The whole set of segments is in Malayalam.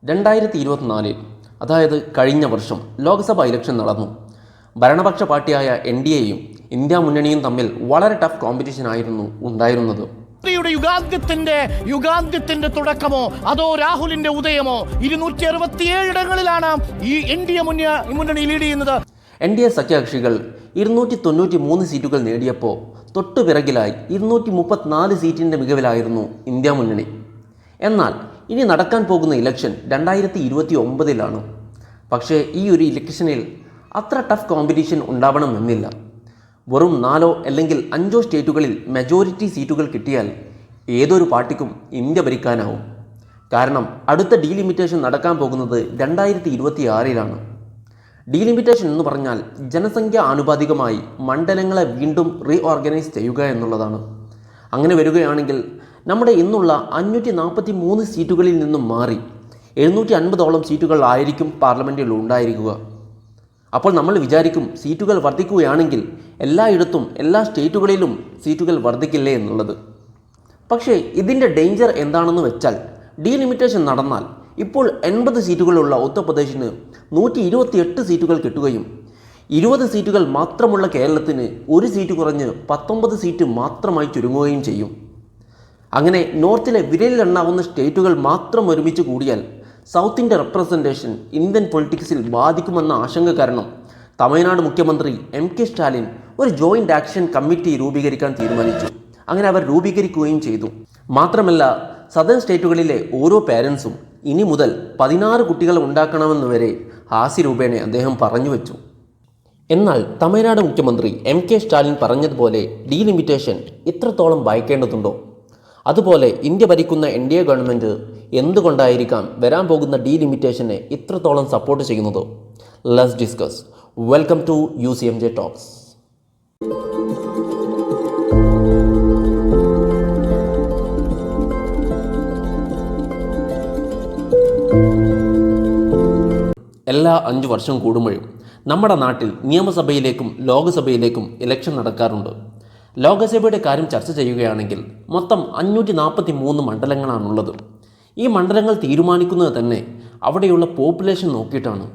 2024 അതായത് കഴിഞ്ഞ വർഷം ലോക്സഭ ഇലക്ഷൻ നടന്നു. ഭരണപക്ഷ പാർട്ടിയായ NDAയും ഇന്ത്യ മുന്നണിയും തമ്മിൽ വളരെ ടഫ് കോമ്പറ്റീഷൻ ആയിരുന്നു ഉണ്ടായിരുന്നത്. യുഗാന്ത്യത്തിന്റെ തുടക്കമോ അതോ രാഹുലിന്റെ ഉദയമോ? 267 ഇടങ്ങളിലാണ് ഈ NDA മുന്നണി ലീഡ് ചെയ്യുന്നത്. NDA സഖ്യകക്ഷികൾ 293 സീറ്റുകൾ നേടിയപ്പോൾ തൊട്ടുപിറകിലായി 234 സീറ്റിൻ്റെ മികവിലായിരുന്നു ഇന്ത്യ മുന്നണി. എന്നാൽ ഇനി നടക്കാൻ പോകുന്ന ഇലക്ഷൻ 2029 പക്ഷേ ഈ ഒരു ഇലക്ഷനിൽ അത്ര ടഫ് കോമ്പറ്റീഷൻ ഉണ്ടാവണമെന്നില്ല. വെറും 4 അല്ലെങ്കിൽ 5 സ്റ്റേറ്റുകളിൽ മെജോറിറ്റി സീറ്റുകൾ കിട്ടിയാൽ ഏതൊരു പാർട്ടിക്കും ഇന്ത്യ ഭരിക്കാനാവും. കാരണം അടുത്ത ഡീലിമിറ്റേഷൻ നടക്കാൻ പോകുന്നത് 2026 ഡീലിമിറ്റേഷൻ എന്ന് പറഞ്ഞാൽ ജനസംഖ്യ ആനുപാതികമായി മണ്ഡലങ്ങളെ വീണ്ടും റീഓർഗനൈസ് ചെയ്യുക എന്നുള്ളതാണ്. അങ്ങനെ വരികയാണെങ്കിൽ നമ്മുടെ ഇന്നുള്ള 543 സീറ്റുകളിൽ നിന്നും മാറി 750ഓളം സീറ്റുകൾ ആയിരിക്കും പാർലമെൻറ്റിൽ ഉണ്ടായിരിക്കുക. അപ്പോൾ നമ്മൾ വിചാരിക്കും സീറ്റുകൾ വർദ്ധിക്കുകയാണെങ്കിൽ എല്ലായിടത്തും എല്ലാ സ്റ്റേറ്റുകളിലും സീറ്റുകൾ വർദ്ധിക്കില്ലേ എന്നുള്ളത്. പക്ഷേ ഇതിൻ്റെ ഡേഞ്ചർ എന്താണെന്ന് വെച്ചാൽ ഡീലിമിറ്റേഷൻ നടന്നാൽ ഇപ്പോൾ 80 സീറ്റുകളുള്ള ഉത്തർപ്രദേശിന് 128 സീറ്റുകൾ കിട്ടുകയും 20 സീറ്റുകൾ മാത്രമുള്ള കേരളത്തിന് 1 സീറ്റ് കുറഞ്ഞ് 19 സീറ്റ് മാത്രമായി ചുരുങ്ങുകയും ചെയ്യും. അങ്ങനെ നോർത്തിലെ വിരലിലെണ്ണാവുന്ന സ്റ്റേറ്റുകൾ മാത്രം ഒരുമിച്ച് കൂടിയാൽ സൗത്തിൻ്റെ റെപ്രസെൻറ്റേഷൻ ഇന്ത്യൻ പൊളിറ്റിക്സിൽ ബാധിക്കുമെന്ന ആശങ്ക കാരണം തമിഴ്നാട് മുഖ്യമന്ത്രി MK സ്റ്റാലിൻ ഒരു ജോയിൻ്റ് ആക്ഷൻ കമ്മിറ്റി രൂപീകരിക്കാൻ തീരുമാനിച്ചു. അങ്ങനെ അവർ രൂപീകരിക്കുകയും ചെയ്തു. മാത്രമല്ല സദേൺ സ്റ്റേറ്റുകളിലെ ഓരോ പേരൻസും ഇനി മുതൽ 16 കുട്ടികൾ ഉണ്ടാക്കണമെന്ന് വരെ ഹാസ്യരൂപേണ അദ്ദേഹം പറഞ്ഞു വെച്ചു. എന്നാൽ തമിഴ്നാട് മുഖ്യമന്ത്രി MK സ്റ്റാലിൻ പറഞ്ഞതുപോലെ ഡീലിമിറ്റേഷൻ ഇത്രത്തോളം ഭയക്കേണ്ടതുണ്ടോ? അതുപോലെ ഇന്ത്യ ഭരിക്കുന്ന NDA ഗവൺമെൻറ് എന്തുകൊണ്ടായിരിക്കാം വരാൻ പോകുന്ന ഡീലിമിറ്റേഷനെ ഇത്രത്തോളം സപ്പോർട്ട് ചെയ്യുന്നത്? Let's discuss. Welcome to UCMJ talks. എല്ലാ 5 വർഷം കൂടുമ്പോഴും നമ്മുടെ നാട്ടിൽ നിയമസഭയിലേക്കും ലോക്സഭയിലേക്കും ഇലക്ഷൻ നടക്കാറുണ്ട്. ലോക്സഭയുടെ കാര്യം ചർച്ച ചെയ്യുകയാണെങ്കിൽ മൊത്തം 543 മണ്ഡലങ്ങളാണുള്ളത്. ഈ മണ്ഡലങ്ങൾ തീരുമാനിക്കുന്നത് തന്നെ അവിടെയുള്ള പോപ്പുലേഷൻ നോക്കിയിട്ടാണ്.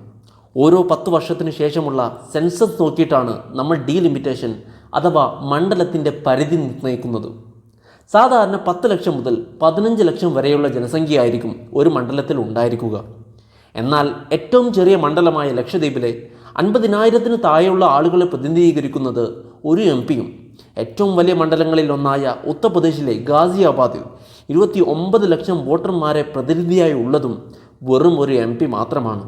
ഓരോ 10 വർഷത്തിന് ശേഷമുള്ള സെൻസസ് നോക്കിയിട്ടാണ് നമ്മൾ ഡീലിമിറ്റേഷൻ അഥവാ മണ്ഡലത്തിൻ്റെ പരിധി നിർണ്ണയിക്കുന്നത്. സാധാരണ 10 ലക്ഷം മുതൽ 15 ലക്ഷം വരെയുള്ള ജനസംഖ്യയായിരിക്കും ഒരു മണ്ഡലത്തിൽ ഉണ്ടായിരിക്കുക. എന്നാൽ ഏറ്റവും ചെറിയ മണ്ഡലമായ ലക്ഷദ്വീപിലെ 50,000-ന് താഴെയുള്ള ആളുകളെ പ്രതിനിധീകരിക്കുന്നത് ഒരു MP-യും ഏറ്റവും വലിയ മണ്ഡലങ്ങളിൽ ഒന്നായ ഉത്തർപ്രദേശിലെ ഗാസിയാബാദിൽ 29 ലക്ഷം വോട്ടർമാരെ പ്രതിനിധിയായി ഉള്ളതും വെറും ഒരു MP മാത്രമാണ്.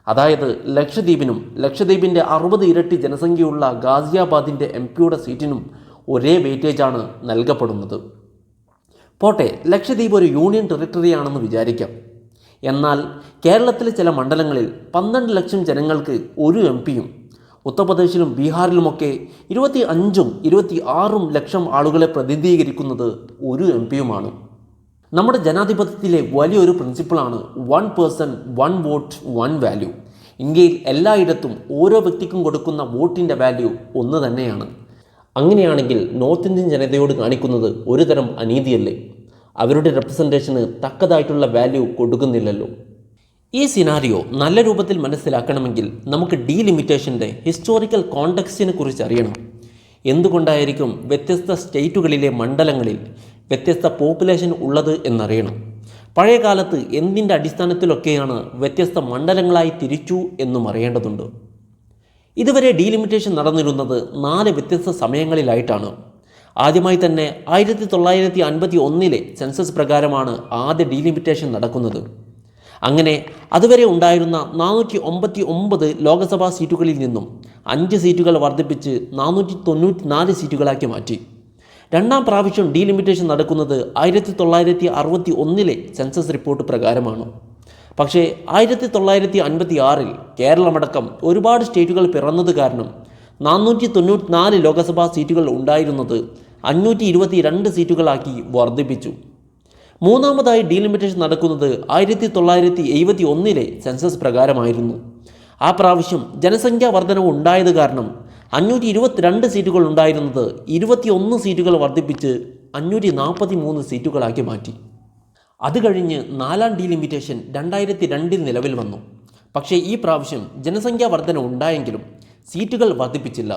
അതായത് ലക്ഷദ്വീപിനും ലക്ഷദ്വീപിൻ്റെ 60 ഇരട്ടി ജനസംഖ്യയുള്ള ഗാസിയാബാദിൻ്റെ MP-യുടെ സീറ്റിനും ഒരേ വെയിറ്റേജാണ് നൽകപ്പെടുന്നത്. പോട്ടെ, ലക്ഷദ്വീപ് ഒരു യൂണിയൻ ടെറിട്ടറിയാണെന്ന് വിചാരിക്കാം. എന്നാൽ കേരളത്തിലെ ചില മണ്ഡലങ്ങളിൽ 12 ലക്ഷം ജനങ്ങൾക്ക് ഒരു MP-യും ഉത്തർപ്രദേശിലും ബീഹാറിലുമൊക്കെ 25ഉം 26ഉം ലക്ഷം ആളുകളെ പ്രതിനിധീകരിക്കുന്നത് ഒരു MP-യുമാണ്. നമ്മുടെ ജനാധിപത്യത്തിലെ വലിയൊരു പ്രിൻസിപ്പിളാണ് 1 person 1 vote 1 value. ഇന്ത്യയിൽ എല്ലായിടത്തും ഓരോ വ്യക്തിക്കും കൊടുക്കുന്ന വോട്ടിൻ്റെ വാല്യൂ ഒന്ന് തന്നെയാണ്. അങ്ങനെയാണെങ്കിൽ നോർത്ത് ഇന്ത്യൻ ജനതയോട് കാണിക്കുന്നത് ഒരു തരം അനീതിയല്ലേ? അവരുടെ റെപ്രസെൻറ്റേഷന് തക്കതായിട്ടുള്ള വാല്യൂ കൊടുക്കുന്നില്ലല്ലോ. ഈ സിനാരിയോ നല്ല രൂപത്തിൽ മനസ്സിലാക്കണമെങ്കിൽ നമുക്ക് ഡീലിമിറ്റേഷൻ്റെ ഹിസ്റ്റോറിക്കൽ കോണ്ടെക്സ്റ്റിനെ കുറിച്ച് അറിയണം. എന്തുകൊണ്ടായിരിക്കും വ്യത്യസ്ത സ്റ്റേറ്റുകളിലെ മണ്ഡലങ്ങളിൽ വ്യത്യസ്ത പോപ്പുലേഷൻ ഉള്ളത് എന്നറിയണം. പഴയ കാലത്ത് എന്തിൻ്റെ അടിസ്ഥാനത്തിലൊക്കെയാണ് വ്യത്യസ്ത മണ്ഡലങ്ങളായി തിരിച്ചു എന്നും അറിയേണ്ടതുണ്ട്. ഇതുവരെ ഡീലിമിറ്റേഷൻ നടന്നിരുന്നത് 4 വ്യത്യസ്ത സമയങ്ങളിലായിട്ടാണ്. ആദ്യമായി തന്നെ 1951 സെൻസസ് പ്രകാരമാണ് ആദ്യ ഡീലിമിറ്റേഷൻ നടക്കുന്നത്. അങ്ങനെ അതുവരെ ഉണ്ടായിരുന്ന 459 ലോക്സഭാ സീറ്റുകളിൽ നിന്നും 5 സീറ്റുകൾ വർദ്ധിപ്പിച്ച് 494 സീറ്റുകളാക്കി മാറ്റി. രണ്ടാം പ്രാവശ്യം ഡീലിമിറ്റേഷൻ നടക്കുന്നത് 1961 സെൻസസ് റിപ്പോർട്ട് പ്രകാരമാണ്. പക്ഷേ 1956 കേരളമടക്കം ഒരുപാട് സ്റ്റേറ്റുകൾ പിറന്നത് കാരണം 494 ലോക്സഭാ സീറ്റുകൾ ഉണ്ടായിരുന്നത് 522 സീറ്റുകളാക്കി വർദ്ധിപ്പിച്ചു. മൂന്നാമതായി ഡീലിമിറ്റേഷൻ നടക്കുന്നത് 1971 സെൻസസ് പ്രകാരമായിരുന്നു. ആ പ്രാവശ്യം ജനസംഖ്യാ വർധനവ് ഉണ്ടായത് കാരണം 522 സീറ്റുകൾ ഉണ്ടായിരുന്നത് 21 സീറ്റുകൾ വർദ്ധിപ്പിച്ച് 543 സീറ്റുകളാക്കി മാറ്റി. അത് കഴിഞ്ഞ് 4ാം ഡീലിമിറ്റേഷൻ 2002 നിലവിൽ വന്നു. പക്ഷേ ഈ പ്രാവശ്യം ജനസംഖ്യാ വർധന ഉണ്ടായെങ്കിലും സീറ്റുകൾ വർദ്ധിപ്പിച്ചില്ല.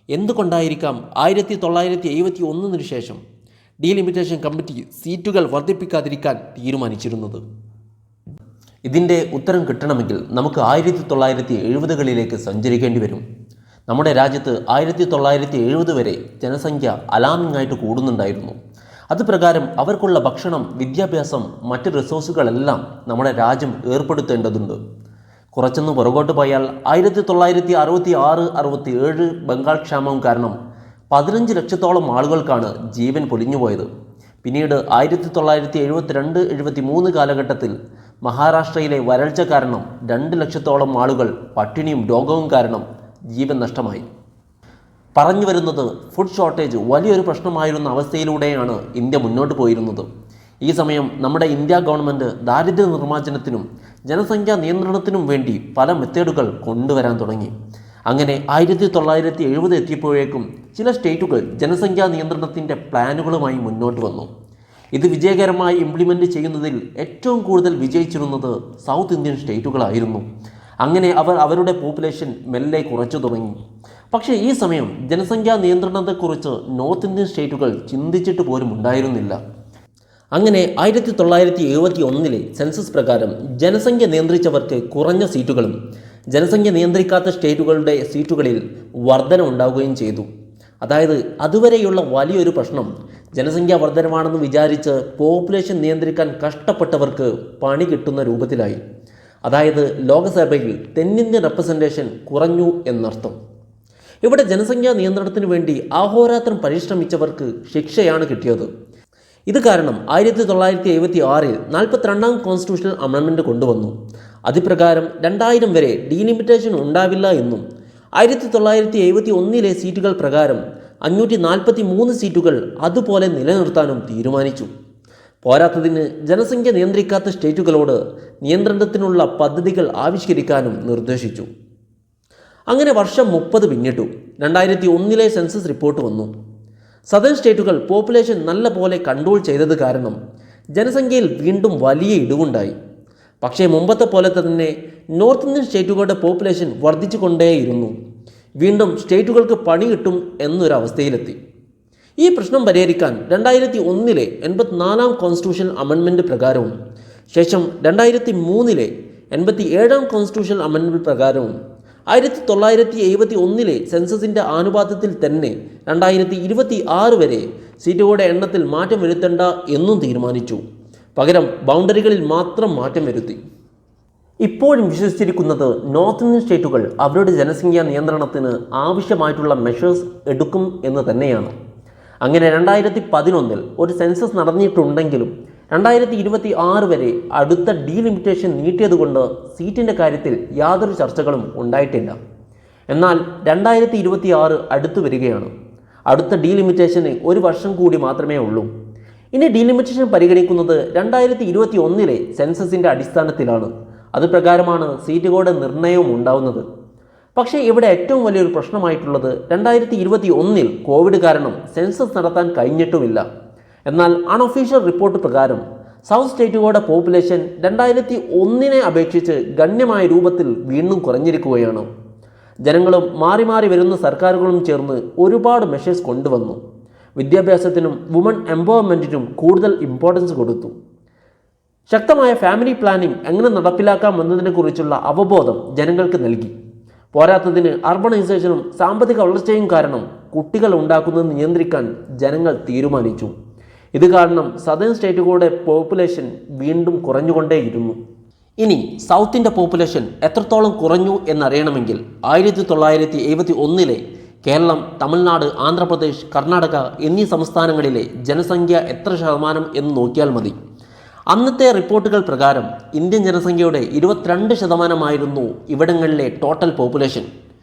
എന്തുകൊണ്ടായിരിക്കാം 1971 ശേഷം ഡീലിമിറ്റേഷൻ കമ്മിറ്റി സീറ്റുകൾ വർദ്ധിപ്പിക്കാതിരിക്കാൻ തീരുമാനിച്ചിരുന്നത്? ഇതിൻ്റെ ഉത്തരം കിട്ടണമെങ്കിൽ നമുക്ക് 1970കളിലേക്ക് സഞ്ചരിക്കേണ്ടി വരും. നമ്മുടെ രാജ്യത്ത് 1970 വരെ ജനസംഖ്യ അലാമിംഗ് ആയിട്ട് കൂടുന്നുണ്ടായിരുന്നു. അതുപ്രകാരം അവർക്കുള്ള ഭക്ഷണം, വിദ്യാഭ്യാസം, മറ്റ് റിസോഴ്സുകളെല്ലാം നമ്മുടെ രാജ്യം ഏർപ്പെടുത്തേണ്ടതുണ്ട്. കുറച്ചൊന്ന് പുറകോട്ട് പോയാൽ 1966-67 ബംഗാൾ ക്ഷാമം കാരണം 15 ലക്ഷത്തോളം ആളുകൾക്കാണ് ജീവൻ പൊലിഞ്ഞുപോയത്. പിന്നീട് 1972-73 കാലഘട്ടത്തിൽ മഹാരാഷ്ട്രയിലെ വരൾച്ച കാരണം 2 ലക്ഷത്തോളം ആളുകൾ പട്ടിണിയും രോഗവും കാരണം ജീവൻ നഷ്ടമായി. പറഞ്ഞു വരുന്നത് ഫുഡ് ഷോർട്ടേജ് വലിയൊരു പ്രശ്നമായിരുന്ന അവസ്ഥയിലൂടെയാണ് ഇന്ത്യ മുന്നോട്ട് പോയിരുന്നത്. ഈ സമയം നമ്മുടെ ഇന്ത്യ ഗവൺമെൻറ് ദാരിദ്ര്യ നിർമ്മാർജ്ജനത്തിനും ജനസംഖ്യാ നിയന്ത്രണത്തിനും വേണ്ടി പല മെത്തേഡുകൾ കൊണ്ടുവരാൻ തുടങ്ങി. അങ്ങനെ 1970 എത്തിയപ്പോഴേക്കും ചില സ്റ്റേറ്റുകൾ ജനസംഖ്യാ നിയന്ത്രണത്തിൻ്റെ പ്ലാനുകളുമായി മുന്നോട്ട് വന്നു. ഇത് വിജയകരമായി ഇംപ്ലിമെൻ്റ് ചെയ്യുന്നതിൽ ഏറ്റവും കൂടുതൽ വിജയിച്ചിരുന്നത് സൗത്ത് ഇന്ത്യൻ സ്റ്റേറ്റുകളായിരുന്നു. അങ്ങനെ അവർ അവരുടെ പോപ്പുലേഷൻ മെല്ലെ കുറച്ചു തുടങ്ങി. പക്ഷേ ഈ സമയം ജനസംഖ്യാ നിയന്ത്രണത്തെക്കുറിച്ച് നോർത്ത് ഇന്ത്യൻ സ്റ്റേറ്റുകൾ ചിന്തിച്ചിട്ട് പോലും ഉണ്ടായിരുന്നില്ല. അങ്ങനെ 1971 സെൻസസ് പ്രകാരം ജനസംഖ്യ നിയന്ത്രിച്ചവർക്ക് കുറഞ്ഞ സീറ്റുകളും ജനസംഖ്യ നിയന്ത്രിക്കാത്ത സ്റ്റേറ്റുകളുടെ സീറ്റുകളിൽ വർധന ഉണ്ടാവുകയും ചെയ്തു. അതായത് അതുവരെയുള്ള വലിയൊരു പ്രശ്നം ജനസംഖ്യാ വർധനമാണെന്ന് വിചാരിച്ച് പോപ്പുലേഷൻ നിയന്ത്രിക്കാൻ കഷ്ടപ്പെട്ടവർക്ക് പണി കിട്ടുന്ന രൂപത്തിലായി. അതായത് ലോകസഭയിൽ തെന്നിന്ത്യൻ റെപ്രസെൻറ്റേഷൻ കുറഞ്ഞു എന്നർത്ഥം. ഇവിടെ ജനസംഖ്യാ നിയന്ത്രണത്തിന് വേണ്ടി അഹോരാത്രം പരിശ്രമിച്ചവർക്ക് ശിക്ഷയാണ് കിട്ടിയത്. ഇത് കാരണം 1976 42ാം കോൺസ്റ്റിറ്റ്യൂഷണൽ അമെൻഡ്മെൻറ്റ് കൊണ്ടുവന്നു. അതിപ്രകാരം 2000 വരെ ഡീലിമിറ്റേഷൻ ഉണ്ടാവില്ല എന്നും 1971 സീറ്റുകൾ പ്രകാരം 543 സീറ്റുകൾ അതുപോലെ നിലനിർത്താനും തീരുമാനിച്ചു. പോരാത്തതിന് ജനസംഖ്യ നിയന്ത്രിക്കാത്ത സ്റ്റേറ്റുകളോട് നിയന്ത്രണത്തിനുള്ള പദ്ധതികൾ ആവിഷ്കരിക്കാനും നിർദ്ദേശിച്ചു. അങ്ങനെ വർഷം 30 പിന്നിട്ടു. 2001 സെൻസസ് റിപ്പോർട്ട് വന്നു. സദേൺ സ്റ്റേറ്റുകൾ പോപ്പുലേഷൻ നല്ല പോലെ കൺട്രോൾ ചെയ്തത് കാരണം ജനസംഖ്യയിൽ വീണ്ടും വലിയ ഇടിവുണ്ടായി. പക്ഷേ മുമ്പത്തെ പോലെ തന്നെ നോർത്ത് ഇന്ത്യൻ സ്റ്റേറ്റുകളുടെ പോപ്പുലേഷൻ വർദ്ധിച്ചു കൊണ്ടേയിരുന്നു. വീണ്ടും സ്റ്റേറ്റുകൾക്ക് പണി കിട്ടും എന്നൊരവസ്ഥയിലെത്തി. ഈ പ്രശ്നം പരിഹരിക്കാൻ 2001 84ാം കോൺസ്റ്റിറ്റ്യൂഷൻ അമെൻഡ്മെൻറ്റ് പ്രകാരവും ശേഷം 2003 87ാം കോൺസ്റ്റിറ്റ്യൂഷൻ അമെൻഡ്മെൻറ്റ് പ്രകാരവും 1971 സെൻസസിൻ്റെ ആനുപാത്യത്തിൽ തന്നെ 2026 വരെ സീറ്റുകളുടെ എണ്ണത്തിൽ മാറ്റം വരുത്തേണ്ട എന്നും തീരുമാനിച്ചു. പകരം ബൗണ്ടറികളിൽ മാത്രം മാറ്റം വരുത്തി. ഇപ്പോഴും വിശ്വസിച്ചിരിക്കുന്നത് നോർത്ത് ഇന്ത്യൻ സ്റ്റേറ്റുകൾ അവരുടെ ജനസംഖ്യാ നിയന്ത്രണത്തിന് ആവശ്യമായിട്ടുള്ള മെഷേഴ്സ് എടുക്കും എന്ന് തന്നെയാണ്. അങ്ങനെ 2011 ഒരു സെൻസസ് നടന്നിട്ടുണ്ടെങ്കിലും 2026 വരെ അടുത്ത ഡീലിമിറ്റേഷൻ നീട്ടിയതുകൊണ്ട് സീറ്റിൻ്റെ കാര്യത്തിൽ യാതൊരു ചർച്ചകളും ഉണ്ടായിട്ടില്ല. എന്നാൽ 2026 അടുത്തു വരികയാണ്. അടുത്ത ഡീലിമിറ്റേഷന് ഒരു വർഷം കൂടി മാത്രമേ ഉള്ളൂ. ഇനി ഡീലിമിറ്റേഷൻ പരിഗണിക്കുന്നത് 2021 സെൻസസിൻ്റെ അടിസ്ഥാനത്തിലാണ്. അതുപ്രകാരമാണ് സീറ്റുകളുടെ നിർണയവും ഉണ്ടാവുന്നത്. പക്ഷേ ഇവിടെ ഏറ്റവും വലിയൊരു പ്രശ്നമായിട്ടുള്ളത് 2021 കോവിഡ് കാരണം സെൻസസ് നടത്താൻ കഴിഞ്ഞിട്ടുമില്ല. എന്നാൽ അൺഒഫീഷ്യൽ റിപ്പോർട്ട് പ്രകാരം സൗത്ത് സ്റ്റേറ്റുകളുടെ പോപ്പുലേഷൻ 2001 അപേക്ഷിച്ച് ഗണ്യമായ രൂപത്തിൽ വീണ്ടും കുറഞ്ഞിരിക്കുകയാണ്. ജനങ്ങളും മാറി മാറി വരുന്ന സർക്കാരുകളും ചേർന്ന് ഒരുപാട് മെഷേഴ്സ് കൊണ്ടുവന്നു. വിദ്യാഭ്യാസത്തിനും വുമൺ എംപവർമെൻറ്റിനും കൂടുതൽ ഇമ്പോർട്ടൻസ് കൊടുത്തു. ശക്തമായ ഫാമിലി പ്ലാനിംഗ് എങ്ങനെ നടപ്പിലാക്കാം എന്നതിനെക്കുറിച്ചുള്ള അവബോധം ജനങ്ങൾക്ക് നൽകി. പോരാത്തതിന് അർബണൈസേഷനും സാമ്പത്തിക വളർച്ചയും കാരണം കുട്ടികൾ ഉണ്ടാക്കുന്നത് നിയന്ത്രിക്കാൻ ജനങ്ങൾ തീരുമാനിച്ചു. ഇത് കാരണം സദേൺ സ്റ്റേറ്റുകളുടെ പോപ്പുലേഷൻ വീണ്ടും കുറഞ്ഞുകൊണ്ടേയിരുന്നു. ഇനി സൗത്തിൻ്റെ പോപ്പുലേഷൻ എത്രത്തോളം കുറഞ്ഞു എന്നറിയണമെങ്കിൽ 1971 കേരളം, തമിഴ്നാട്, ആന്ധ്രാപ്രദേശ്, കർണാടക എന്നീ സംസ്ഥാനങ്ങളിലെ ജനസംഖ്യ എത്ര ശതമാനം എന്ന് നോക്കിയാൽ മതി. അന്നത്തെ റിപ്പോർട്ടുകൾ പ്രകാരം ഇന്ത്യൻ ജനസംഖ്യയുടെ 22% ഇവിടങ്ങളിലെ ടോട്ടൽ പോപ്പുലേഷൻ.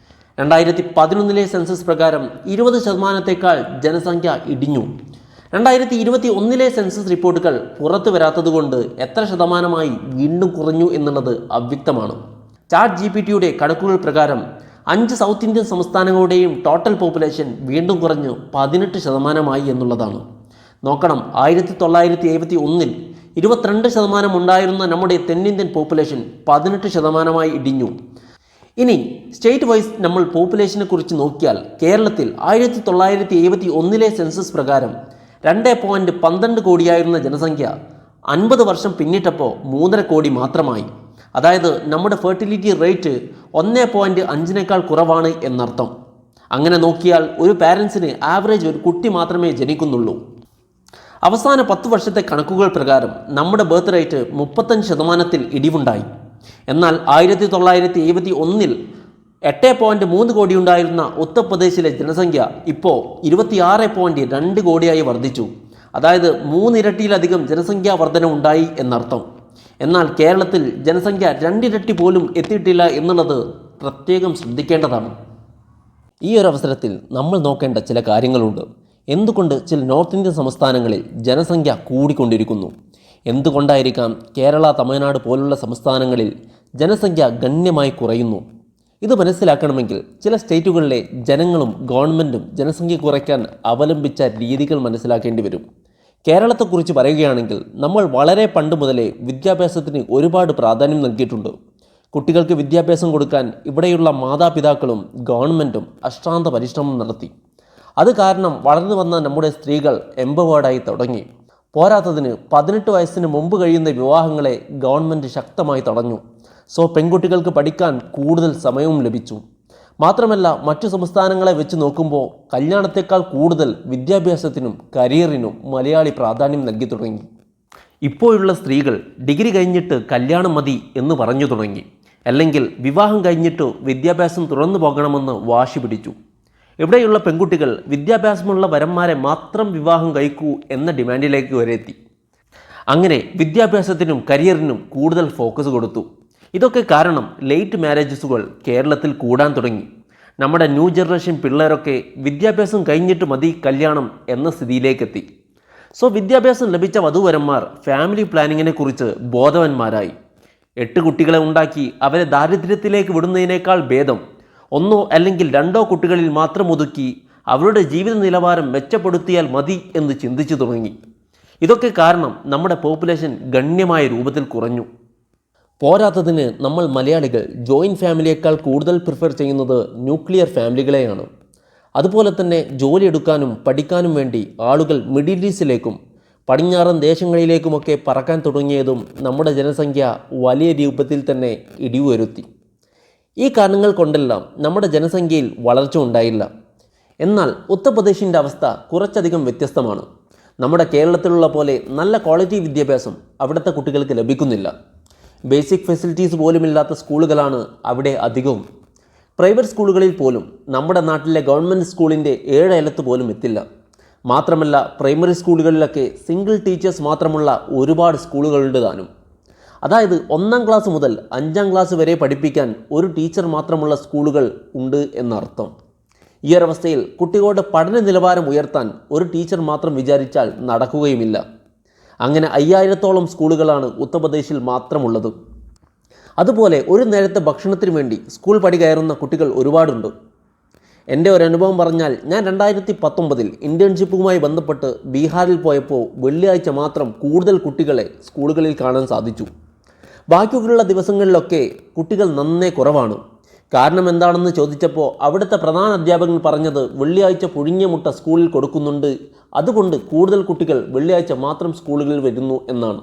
2011 സെൻസസ് പ്രകാരം 20%-ത്തേക്കാൾ ജനസംഖ്യ ഇടിഞ്ഞു. 2021 സെൻസസ് റിപ്പോർട്ടുകൾ പുറത്തു വരാത്തതുകൊണ്ട് എത്ര ശതമാനമായി വീണ്ടും കുറഞ്ഞു എന്നുള്ളത് അവ്യക്തമാണ്. ചാറ്റ് GPT കണക്കുകൾ പ്രകാരം 5 സൗത്ത് ഇന്ത്യൻ സംസ്ഥാനങ്ങളുടെയും ടോട്ടൽ പോപ്പുലേഷൻ വീണ്ടും കുറഞ്ഞ് 18% എന്നുള്ളതാണ്. നോക്കണം, 1971 22% ഉണ്ടായിരുന്ന നമ്മുടെ തെന്നിന്ത്യൻ പോപ്പുലേഷൻ 18% ഇടിഞ്ഞു. ഇനി സ്റ്റേറ്റ് വൈസ് നമ്മൾ പോപ്പുലേഷനെ കുറിച്ച് നോക്കിയാൽ കേരളത്തിൽ 1971 സെൻസസ് പ്രകാരം 2.12 കോടിയായിരുന്ന ജനസംഖ്യ 50 വർഷം പിന്നിട്ടപ്പോൾ 3.5 കോടി മാത്രമായി. അതായത് നമ്മുടെ ഫെർട്ടിലിറ്റി റേറ്റ് 1.5 കുറവാണ് എന്നർത്ഥം. അങ്ങനെ നോക്കിയാൽ ഒരു പാരൻസിന് ആവറേജ് ഒരു കുട്ടി മാത്രമേ ജനിക്കുന്നുള്ളൂ. അവസാന 10 വർഷത്തെ കണക്കുകൾ പ്രകാരം നമ്മുടെ ബർത്ത് റേറ്റ് 35% ഇടിവുണ്ടായി. എന്നാൽ 1971 8.3 കോടി ഉണ്ടായിരുന്ന ഉത്തർപ്രദേശിലെ ജനസംഖ്യ ഇപ്പോൾ 26.2 കോടിയായി വർദ്ധിച്ചു. അതായത് 3 ഇരട്ടിയിലധികം ജനസംഖ്യാ വർധന ഉണ്ടായി എന്നർത്ഥം. എന്നാൽ കേരളത്തിൽ ജനസംഖ്യ 2 ഇരട്ടി പോലും എത്തിയിട്ടില്ല എന്നുള്ളത് പ്രത്യേകം ശ്രദ്ധിക്കേണ്ടതാണ്. ഈ ഒരു അവസരത്തിൽ നമ്മൾ നോക്കേണ്ട ചില കാര്യങ്ങളുണ്ട്. എന്തുകൊണ്ട് ചില നോർത്ത് ഇന്ത്യൻ സംസ്ഥാനങ്ങളിൽ ജനസംഖ്യ കൂടിക്കൊണ്ടിരിക്കുന്നു? എന്തുകൊണ്ടായിരിക്കാം കേരള, തമിഴ്നാട് പോലുള്ള സംസ്ഥാനങ്ങളിൽ ജനസംഖ്യ ഗണ്യമായി കുറയുന്നു? ഇത് മനസ്സിലാക്കണമെങ്കിൽ ചില സ്റ്റേറ്റുകളിലെ ജനങ്ങളും ഗവൺമെൻറ്റും ജനസംഖ്യ കുറയ്ക്കാൻ അവലംബിച്ച രീതികൾ മനസ്സിലാക്കേണ്ടി വരും. കേരളത്തെക്കുറിച്ച് പറയുകയാണെങ്കിൽ നമ്മൾ വളരെ പണ്ട് മുതലേ വിദ്യാഭ്യാസത്തിന് ഒരുപാട് പ്രാധാന്യം നൽകിയിട്ടുണ്ട്. കുട്ടികൾക്ക് വിദ്യാഭ്യാസം കൊടുക്കാൻ ഇവിടെയുള്ള മാതാപിതാക്കളും ഗവൺമെൻറ്റും അശ്രാന്ത പരിശ്രമം നടത്തി. അത് കാരണം വളർന്നു വന്ന നമ്മുടെ സ്ത്രീകൾ എംപവേർഡായി തുടങ്ങി. പോരാത്തതിന് 18 വയസ്സിന് മുമ്പ് കഴിയുന്ന വിവാഹങ്ങളെ ഗവൺമെൻറ് ശക്തമായി തടഞ്ഞു. സോ പെൺകുട്ടികൾക്ക് പഠിക്കാൻ കൂടുതൽ സമയവും ലഭിച്ചു. മാത്രമല്ല മറ്റു സംസ്ഥാനങ്ങളെ വെച്ച് നോക്കുമ്പോൾ കല്യാണത്തേക്കാൾ കൂടുതൽ വിദ്യാഭ്യാസത്തിനും കരിയറിനും മലയാളി പ്രാധാന്യം നൽകി തുടങ്ങി. ഇപ്പോഴുള്ള സ്ത്രീകൾ ഡിഗ്രി കഴിഞ്ഞിട്ട് കല്യാണം മതി എന്ന് പറഞ്ഞു തുടങ്ങി. അല്ലെങ്കിൽ വിവാഹം കഴിഞ്ഞിട്ട് വിദ്യാഭ്യാസം തുറന്നു പോകണമെന്ന് വാശി പിടിച്ചു. ഇവിടെയുള്ള പെൺകുട്ടികൾ വിദ്യാഭ്യാസമുള്ള വരന്മാരെ മാത്രം വിവാഹം കഴിക്കൂ എന്ന ഡിമാൻഡിലേക്ക് വരെ എത്തി. അങ്ങനെ വിദ്യാഭ്യാസത്തിനും കരിയറിനും കൂടുതൽ ഫോക്കസ് കൊടുത്തു. ഇതൊക്കെ കാരണം ലേറ്റ് മാരേജസുകൾ കേരളത്തിൽ കൂടാൻ തുടങ്ങി. നമ്മുടെ ന്യൂ ജനറേഷൻ പിള്ളേരൊക്കെ വിദ്യാഭ്യാസം കഴിഞ്ഞിട്ട് മതി കല്യാണം എന്ന സ്ഥിതിയിലേക്കെത്തി. സോ വിദ്യാഭ്യാസം ലഭിച്ച വധൂവരന്മാർ ഫാമിലി പ്ലാനിങ്ങിനെ കുറിച്ച് ബോധവാന്മാരായി. 8 കുട്ടികളെ ഉണ്ടാക്കി അവരെ ദാരിദ്ര്യത്തിലേക്ക് വിടുന്നതിനേക്കാൾ ഭേദം 1 അല്ലെങ്കിൽ 2 കുട്ടികളിൽ മാത്രം ഒതുക്കി അവരുടെ ജീവിത നിലവാരം മെച്ചപ്പെടുത്തിയാൽ മതി എന്ന് ചിന്തിച്ചു തുടങ്ങി. ഇതൊക്കെ കാരണം നമ്മുടെ പോപ്പുലേഷൻ ഗണ്യമായ രൂപത്തിൽ കുറഞ്ഞു. പോരാത്തതിന് നമ്മൾ മലയാളികൾ ജോയിൻറ്റ് ഫാമിലിയേക്കാൾ കൂടുതൽ പ്രിഫർ ചെയ്യുന്നത് ന്യൂക്ലിയർ ഫാമിലികളെയാണ്. അതുപോലെ തന്നെ ജോലിയെടുക്കാനും പഠിക്കാനും വേണ്ടി ആളുകൾ മിഡിൽ ഈസ്റ്റിലേക്കും പടിഞ്ഞാറൻ ദേശങ്ങളിലേക്കുമൊക്കെ പറക്കാൻ തുടങ്ങിയതും നമ്മുടെ ജനസംഖ്യ വലിയ രൂപത്തിൽ തന്നെ ഇടിവ് വരുത്തി. ഈ കാരണങ്ങൾ കൊണ്ടെല്ലാം നമ്മുടെ ജനസംഖ്യയിൽ വളർച്ച ഉണ്ടായില്ല. എന്നാൽ ഉത്തർപ്രദേശിൻ്റെ അവസ്ഥ കുറച്ചധികം വ്യത്യസ്തമാണ്. നമ്മുടെ കേരളത്തിലുള്ള പോലെ നല്ല ക്വാളിറ്റി വിദ്യാഭ്യാസം അവിടുത്തെ കുട്ടികൾക്ക് ലഭിക്കുന്നില്ല. ബേസിക് ഫെസിലിറ്റീസ് പോലുമില്ലാത്ത സ്കൂളുകളാണ് അവിടെ അധികവും. പ്രൈവറ്റ് സ്കൂളുകളിൽ പോലും നമ്മുടെ നാട്ടിലെ ഗവൺമെൻറ് സ്കൂളിൻ്റെ 7 അയലത്ത് പോലും എത്തില്ല. മാത്രമല്ല പ്രൈമറി സ്കൂളുകളിലൊക്കെ സിംഗിൾ ടീച്ചേഴ്സ് മാത്രമുള്ള ഒരുപാട് സ്കൂളുകളുണ്ട് താനും. അതായത് 1ാം ക്ലാസ് മുതൽ 5ാം ക്ലാസ് വരെ പഠിപ്പിക്കാൻ ഒരു ടീച്ചർ മാത്രമുള്ള സ്കൂളുകൾ ഉണ്ട് എന്നർത്ഥം. ഈ ഒരവസ്ഥയിൽ കുട്ടികളുടെ പഠന നിലവാരം ഉയർത്താൻ ഒരു ടീച്ചർ മാത്രം വിചാരിച്ചാൽ നടക്കുകയുമില്ല. അങ്ങനെ 5000-ഓളം സ്കൂളുകളാണ് ഉത്തർപ്രദേശിൽ മാത്രമുള്ളത്. അതുപോലെ ഒരു നേരത്തെ ഭക്ഷണത്തിന് വേണ്ടി സ്കൂൾ പടി കയറുന്ന കുട്ടികൾ ഒരുപാടുണ്ട്. എൻ്റെ ഒരു അനുഭവം പറഞ്ഞാൽ ഞാൻ 2019 ഇൻറ്റേൺഷിപ്പുമായി ബന്ധപ്പെട്ട് ബീഹാറിൽ പോയപ്പോൾ വെള്ളിയാഴ്ച മാത്രം കൂടുതൽ കുട്ടികളെ സ്കൂളുകളിൽ കാണാൻ സാധിച്ചു. ബാക്കിയുള്ള ദിവസങ്ങളിലൊക്കെ കുട്ടികൾ നന്നേ കുറവാണ്. കാരണം എന്താണെന്ന് ചോദിച്ചപ്പോൾ അവിടുത്തെ പ്രധാന അധ്യാപകൻ പറഞ്ഞത് വെള്ളിയാഴ്ച പുഴുങ്ങിയ മുട്ട സ്കൂളിൽ കൊടുക്കുന്നുണ്ട്, അതുകൊണ്ട് കൂടുതൽ കുട്ടികൾ വെള്ളിയാഴ്ച മാത്രം സ്കൂളുകളിൽ വരുന്നു എന്നാണ്.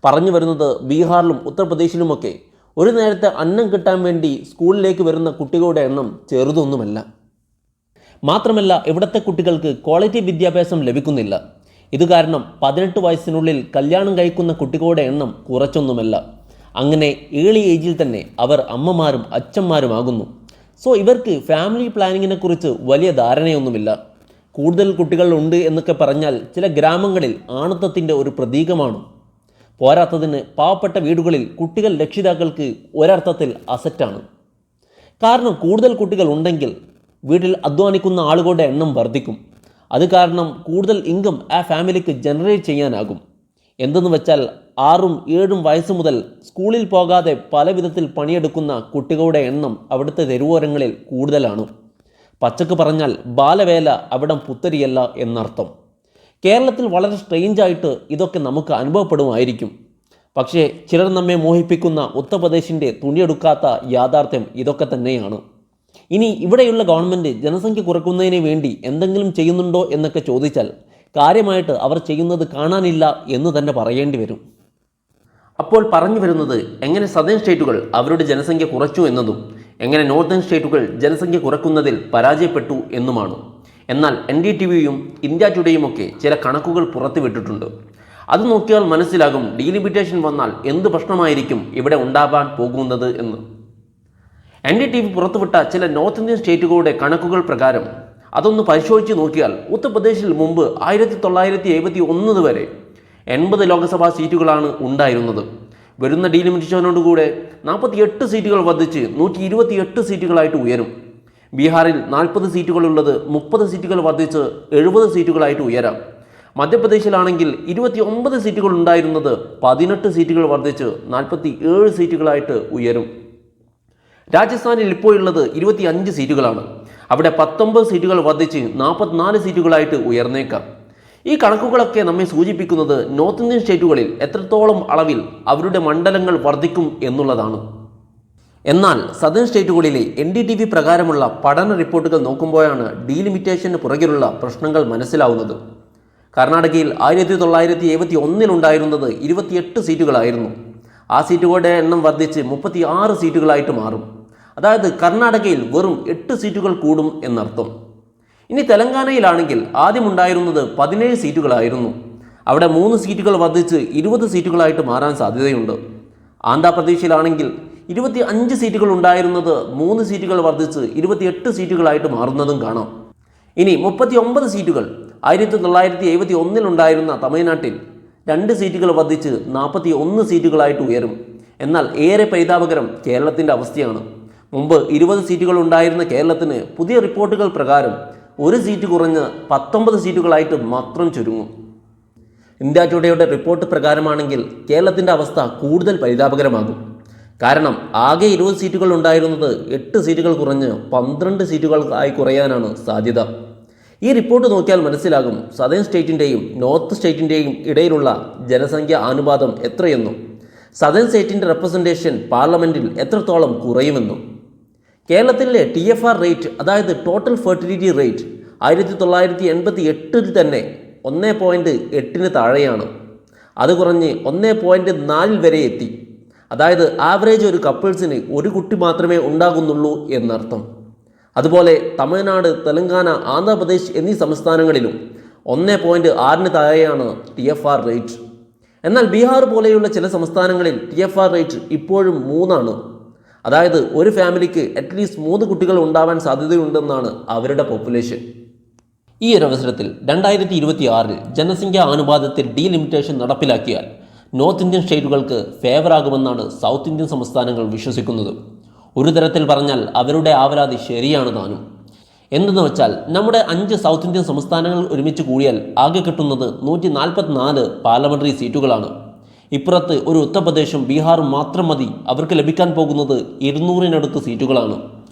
പറഞ്ഞു വരുന്നത് ബീഹാറിലും ഉത്തർപ്രദേശിലുമൊക്കെ ഒരു നേരത്തെ അന്നം കിട്ടാൻ വേണ്ടി സ്കൂളിലേക്ക് വരുന്ന കുട്ടികളുടെ എണ്ണം ചെറുതൊന്നുമല്ല. മാത്രമല്ല ഇവിടുത്തെ കുട്ടികൾക്ക് ക്വാളിറ്റി വിദ്യാഭ്യാസം ലഭിക്കുന്നില്ല. ഇത് കാരണം 18 വയസ്സിനുള്ളിൽ കല്യാണം കഴിക്കുന്ന കുട്ടികളുടെ എണ്ണം കുറച്ചൊന്നുമല്ല. അങ്ങനെ ഏർലി ഏജിൽ തന്നെ അവർ അമ്മമാരും അച്ഛന്മാരുമാകുന്നു. സോ ഇവർക്ക് ഫാമിലി പ്ലാനിങ്ങിനെ കുറിച്ച് വലിയ ധാരണയൊന്നുമില്ല. കൂടുതൽ കുട്ടികൾ ഉണ്ട് എന്നൊക്കെ പറഞ്ഞാൽ ചില ഗ്രാമങ്ങളിൽ ആണത്വത്തിൻ്റെ ഒരു പ്രതീകമാണ്. പോരാത്തതിന് പാവപ്പെട്ട വീടുകളിൽ കുട്ടികൾ രക്ഷിതാക്കൾക്ക് ഒരർത്ഥത്തിൽ അസറ്റാണ്. കാരണം കൂടുതൽ കുട്ടികൾ ഉണ്ടെങ്കിൽ വീട്ടിൽ അധ്വാനിക്കുന്ന ആളുകളുടെ എണ്ണം വർദ്ധിക്കും. അത് കാരണം കൂടുതൽ ഇൻകം ആ ഫാമിലിക്ക് ജനറേറ്റ് ചെയ്യാനാകും. എന്തെന്ന് വെച്ചാൽ 6ഉം 7ഉം വയസ്സ് മുതൽ സ്കൂളിൽ പോകാതെ പല വിധത്തിൽ പണിയെടുക്കുന്ന കുട്ടികളുടെ എണ്ണം അവിടുത്തെ തെരുവോരങ്ങളിൽ കൂടുതലാണ്. പച്ചക്ക് പറഞ്ഞാൽ ബാലവേല അവിടം പുത്തരിയല്ല എന്നർത്ഥം. കേരളത്തിൽ വളരെ സ്ട്രെയിഞ്ചായിട്ട് ഇതൊക്കെ നമുക്ക് അനുഭവപ്പെടുമായിരിക്കും. പക്ഷേ ചിലർ നമ്മെ മോഹിപ്പിക്കുന്ന ഉത്തർപ്രദേശിൻ്റെ തുണിയെടുക്കാത്ത യാഥാർത്ഥ്യം ഇതൊക്കെ തന്നെയാണ്. ഇനി ഇവിടെയുള്ള ഗവൺമെൻറ് ജനസംഖ്യ കുറയ്ക്കുന്നതിന് വേണ്ടി എന്തെങ്കിലും ചെയ്യുന്നുണ്ടോ എന്നൊക്കെ ചോദിച്ചാൽ കാര്യമായിട്ട് അവർ ചെയ്യുന്നത് കാണാനില്ല എന്ന് തന്നെ പറയേണ്ടി വരും. അപ്പോൾ പറഞ്ഞു വരുന്നത് എങ്ങനെ സദേൺ സ്റ്റേറ്റുകൾ അവരുടെ ജനസംഖ്യ കുറച്ചു എന്നതും എങ്ങനെ നോർത്തേൺ സ്റ്റേറ്റുകൾ ജനസംഖ്യ കുറയ്ക്കുന്നതിൽ പരാജയപ്പെട്ടു എന്നുമാണ്. എന്നാൽ NDTVയും ഇന്ത്യ ടുഡേയുമൊക്കെ ചില കണക്കുകൾ പുറത്തുവിട്ടിട്ടുണ്ട്. അത് നോക്കിയാൽ മനസ്സിലാകും ഡീലിമിറ്റേഷൻ വന്നാൽ എന്ത് പ്രശ്നമായിരിക്കും ഇവിടെ ഉണ്ടാകാൻ പോകുന്നത് എന്ന്. NDTV പുറത്തുവിട്ട ചില നോർത്ത് ഇന്ത്യൻ സ്റ്റേറ്റുകളുടെ കണക്കുകൾ പ്രകാരം അതൊന്ന് പരിശോധിച്ച് നോക്കിയാൽ ഉത്തർപ്രദേശിൽ മുമ്പ് 1971 വരെ 80 ലോക്സഭാ സീറ്റുകളാണ് ഉണ്ടായിരുന്നത്. വരുന്ന ഡീലിമിറ്റേഷനോടുകൂടെ 48 സീറ്റുകൾ വർദ്ധിച്ച് 128 സീറ്റുകളായിട്ട് ഉയരും. ബീഹാറിൽ 40 സീറ്റുകളുള്ളത് 30 സീറ്റുകൾ വർദ്ധിച്ച് 70 സീറ്റുകളായിട്ട് ഉയരാം. മധ്യപ്രദേശിലാണെങ്കിൽ 29 സീറ്റുകൾ ഉണ്ടായിരുന്നത് 18 സീറ്റുകൾ വർദ്ധിച്ച് 47 സീറ്റുകളായിട്ട് ഉയരും. രാജസ്ഥാനിൽ ഇപ്പോഴുള്ളത് 25 സീറ്റുകളാണ്. അവിടെ 19 സീറ്റുകൾ വർദ്ധിച്ച് 44 സീറ്റുകളായിട്ട് ഉയർന്നേക്കാം. ഈ കണക്കുകളൊക്കെ നമ്മെ സൂചിപ്പിക്കുന്നത് നോർത്ത് ഇന്ത്യൻ സ്റ്റേറ്റുകളിൽ എത്രത്തോളം അളവിൽ അവരുടെ മണ്ഡലങ്ങൾ വർദ്ധിക്കും എന്നുള്ളതാണ്. എന്നാൽ സദേൺ സ്റ്റേറ്റുകളിലെ NDTV പ്രകാരമുള്ള പഠന റിപ്പോർട്ടുകൾ നോക്കുമ്പോഴാണ് ഡീലിമിറ്റേഷന് പുറകിലുള്ള പ്രശ്നങ്ങൾ മനസ്സിലാവുന്നത്. കർണാടകയിൽ 1971 ഉണ്ടായിരുന്നത് 28 സീറ്റുകളായിരുന്നു. ആ സീറ്റുകളുടെ എണ്ണം വർദ്ധിച്ച് 36 സീറ്റുകളായിട്ട് മാറും. അതായത് കർണാടകയിൽ വെറും 8 സീറ്റുകൾ കൂടും എന്നർത്ഥം. ഇനി തെലങ്കാനയിലാണെങ്കിൽ ആദ്യമുണ്ടായിരുന്നത് 17 സീറ്റുകളായിരുന്നു. അവിടെ 3 സീറ്റുകൾ വർദ്ധിച്ച് 20 സീറ്റുകളായിട്ട് മാറാൻ സാധ്യതയുണ്ട്. ആന്ധ്രാപ്രദേശിലാണെങ്കിൽ 25 സീറ്റുകൾ ഉണ്ടായിരുന്നത് 3 സീറ്റുകൾ വർദ്ധിച്ച് 28 സീറ്റുകളായിട്ട് മാറുന്നതും കാണാം. ഇനി 39 സീറ്റുകൾ 1971 ഉണ്ടായിരുന്ന തമിഴ്നാട്ടിൽ 2 സീറ്റുകൾ വർദ്ധിച്ച് 41 സീറ്റുകളായിട്ട് ഉയരും. എന്നാൽ ഏറെ പരിതാപകരം കേരളത്തിൻ്റെ അവസ്ഥയാണ്. മുമ്പ് 20 സീറ്റുകൾ ഉണ്ടായിരുന്ന കേരളത്തിന് പുതിയ റിപ്പോർട്ടുകൾ പ്രകാരം 1 സീറ്റ് കുറഞ്ഞ് 19 സീറ്റുകളായിട്ട് മാത്രം ചുരുങ്ങും. ഇന്ത്യ ടുഡേയുടെ റിപ്പോർട്ട് പ്രകാരമാണെങ്കിൽ കേരളത്തിൻ്റെ അവസ്ഥ കൂടുതൽ പരിതാപകരമാകും. കാരണം ആകെ 20 സീറ്റുകൾ ഉണ്ടായിരുന്നത് 8 സീറ്റുകൾ കുറഞ്ഞ് 12 സീറ്റുകളായി കുറയാനാണ് സാധ്യത. ഈ റിപ്പോർട്ട് നോക്കിയാൽ മനസ്സിലാകും സദേൺ സ്റ്റേറ്റിൻ്റെയും നോർത്ത് സ്റ്റേറ്റിൻ്റെയും ഇടയിലുള്ള ജനസംഖ്യ അനുപാതം എത്രയെന്നും സദേൺ സ്റ്റേറ്റിൻ്റെ റെപ്രസെൻറ്റേഷൻ പാർലമെൻറ്റിൽ എത്രത്തോളം കുറയുമെന്നും. കേരളത്തിലെ TFR റേറ്റ്, അതായത് ടോട്ടൽ ഫെർട്ടിലിറ്റി റേറ്റ് 1988 തന്നെ 1.8 താഴെയാണ്. അത് കുറഞ്ഞ് 1.4 വരെ എത്തി. അതായത് ആവറേജ് ഒരു കപ്പിൾസിന് ഒരു കുട്ടി മാത്രമേ ഉണ്ടാകുന്നുള്ളൂ എന്നർത്ഥം. അതുപോലെ തമിഴ്നാട്, തെലങ്കാന, ആന്ധ്രാപ്രദേശ് എന്നീ സംസ്ഥാനങ്ങളിലും 1.6 താഴെയാണ് TFR റേറ്റ്. എന്നാൽ ബീഹാർ പോലെയുള്ള ചില സംസ്ഥാനങ്ങളിൽ TFR റേറ്റ് ഇപ്പോഴും 3 അതായത് ഒരു ഫാമിലിക്ക് അറ്റ്ലീസ്റ്റ് 3 കുട്ടികൾ ഉണ്ടാവാൻ സാധ്യതയുണ്ടെന്നാണ് അവരുടെ പോപ്പുലേഷൻ. ഈ ഒരു അവസരത്തിൽ 2026 ജനസംഖ്യാ അനുപാതത്തിൽ ഡീലിമിറ്റേഷൻ നടപ്പിലാക്കിയാൽ നോർത്ത് ഇന്ത്യൻ സ്റ്റേറ്റുകൾക്ക് ഫേവറാകുമെന്നാണ് സൗത്ത് ഇന്ത്യൻ സംസ്ഥാനങ്ങൾ വിശ്വസിക്കുന്നത്. ഒരു തരത്തിൽ പറഞ്ഞാൽ അവരുടെ ആവലാതി ശരിയാണ് താനും. എന്തെന്ന് വെച്ചാൽ നമ്മുടെ 5 സൗത്ത് ഇന്ത്യൻ സംസ്ഥാനങ്ങൾ ഒരുമിച്ച് കൂടിയാൽ ആകെ കിട്ടുന്നത് 144 പാർലമെൻ്ററി സീറ്റുകളാണ്. ഇപ്പുറത്ത് ഒരു ഉത്തർപ്രദേശും ബീഹാറും മാത്രം മതി. അവർക്ക് ലഭിക്കാൻ പോകുന്നത് 200-നടുത്ത് സീറ്റുകളാണ്.